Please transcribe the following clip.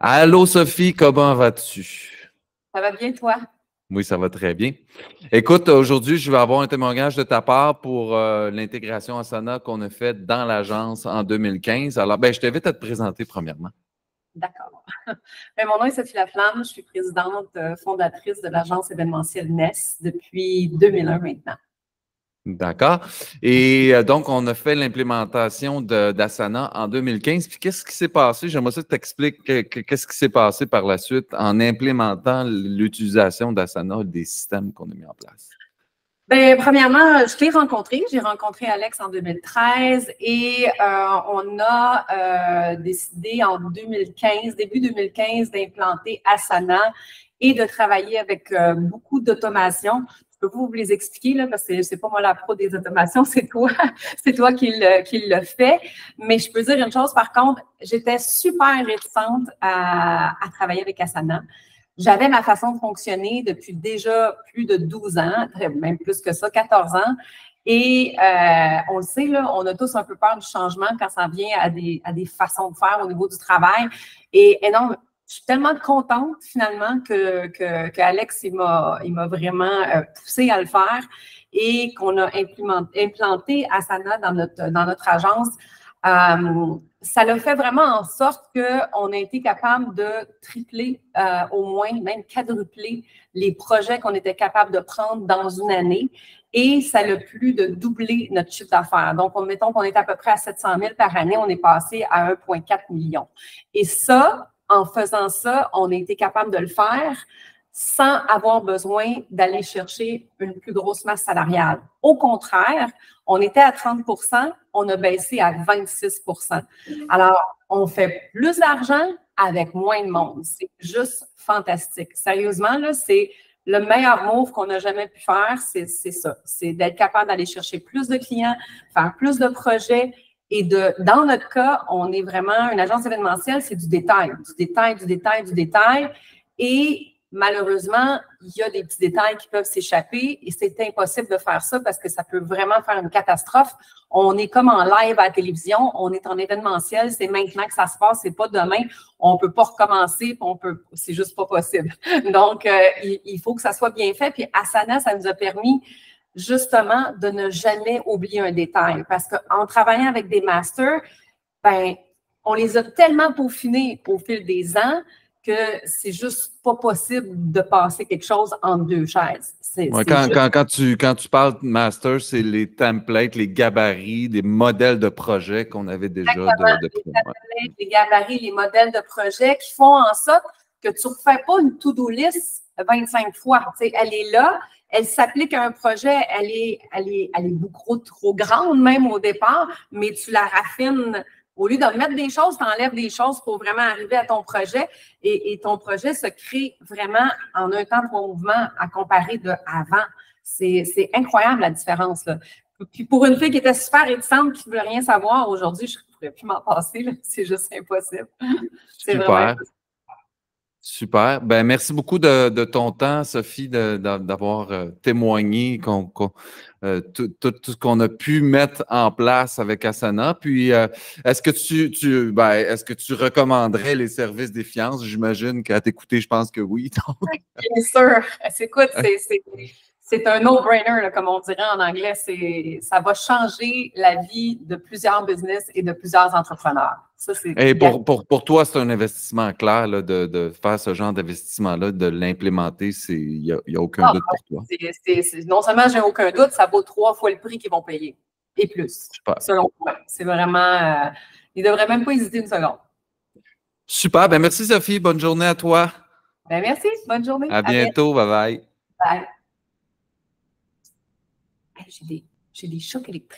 Allô Sophie, comment vas-tu? Ça va bien, toi? Oui, ça va très bien. Écoute, aujourd'hui, je vais avoir un témoignage de ta part pour l'intégration Asana qu'on a faite dans l'agence en 2015. Alors, je t'invite à te présenter premièrement. D'accord. Mon nom est Sophie Laflamme. Je suis présidente fondatrice de l'agence événementielle NES depuis 2001 maintenant. D'accord. Et donc, on a fait l'implémentation d'Asana en 2015. Puis, qu'est-ce qui s'est passé? J'aimerais ça que tu expliques qu'est-ce qui s'est passé par la suite en implémentant l'utilisation d'Asana, des systèmes qu'on a mis en place. Premièrement, je t'ai rencontré. J'ai rencontré Alex en 2013 et on a décidé en 2015, début 2015, d'implanter Asana et de travailler avec beaucoup d'automation. Je peux vous les expliquer là, parce que c'est pas moi la pro des automations, c'est toi qui le fait. Mais je peux dire une chose, par contre, j'étais super réticente à travailler avec Asana. J'avais ma façon de fonctionner depuis déjà plus de 12 ans, même plus que ça, 14 ans. Et on le sait, là, on a tous un peu peur du changement quand ça vient à des façons de faire au niveau du travail. Et non, je suis tellement contente finalement que Alex il m'a vraiment poussé à le faire et qu'on a implanté Asana dans notre agence. Ça l'a fait vraiment en sorte qu'on a été capable de tripler, au moins, même quadrupler les projets qu'on était capable de prendre dans une année. Et ça l'a plus de doubler notre chiffre d'affaires. Donc, mettons qu'on est à peu près à 700 000 par année, on est passé à 1,4 million. Et ça, en faisant ça, on a été capable de le faire sans avoir besoin d'aller chercher une plus grosse masse salariale. Au contraire, on était à 30 %, on a baissé à 26 %. Alors, on fait plus d'argent avec moins de monde. C'est juste fantastique. Sérieusement, là, c'est le meilleur move qu'on n'a jamais pu faire, c'est ça. C'est d'être capable d'aller chercher plus de clients, faire plus de projets. Et dans notre cas, on est vraiment une agence événementielle, c'est du détail, du détail, du détail, du détail. Et malheureusement, il y a des petits détails qui peuvent s'échapper et c'est impossible de faire ça parce que ça peut vraiment faire une catastrophe. On est comme en live à la télévision, on est en événementiel, c'est maintenant que ça se passe, c'est pas demain. On peut pas recommencer, c'est juste pas possible. Donc, il faut que ça soit bien fait. Puis Asana, ça nous a permis justement de ne jamais oublier un détail parce qu'en travaillant avec des masters, on les a tellement peaufinés au fil des ans que c'est juste pas possible de passer quelque chose entre deux chaises. Ouais, quand tu parles de master, c'est les templates, les gabarits, des modèles de projets qu'on avait déjà de les templates, les gabarits, les modèles de projets qui font en sorte que tu ne refais pas une to-do list 25 fois. Tu sais, elle est là, elle s'applique à un projet, elle est beaucoup trop grande même au départ, mais tu la raffines. Au lieu de mettre des choses, tu enlèves des choses pour vraiment arriver à ton projet et ton projet se crée vraiment en un temps, trois mouvements à comparer de avant. C'est incroyable la différence, là. Puis pour une fille qui était super réticente, qui ne voulait rien savoir, aujourd'hui, je ne pourrais plus m'en passer. C'est juste impossible. C'est vraiment impossible. Super. Merci beaucoup de ton temps, Sophie, d'avoir témoigné tout ce qu'on a pu mettre en place avec Asana. Puis, est-ce que est-ce que tu recommanderais les services des finances? J'imagine qu'à t'écouter, je pense que oui. Bien sûr. Écoute, c'est un no-brainer, là, comme on dirait en anglais. Ça va changer la vie de plusieurs business et de plusieurs entrepreneurs. Ça, et pour toi, c'est un investissement clair là, de faire ce genre d'investissement-là, de l'implémenter. Il n'y a aucun doute pour toi. Non seulement j'ai aucun doute, ça vaut 3 fois le prix qu'ils vont payer. Et plus, Super. Selon moi. C'est vraiment... ils ne devraient même pas hésiter une seconde. Super. Merci, Sophie. Bonne journée à toi. Merci. Bonne journée. À bientôt. Bye-bye. Bye. J'ai des chocs électriques.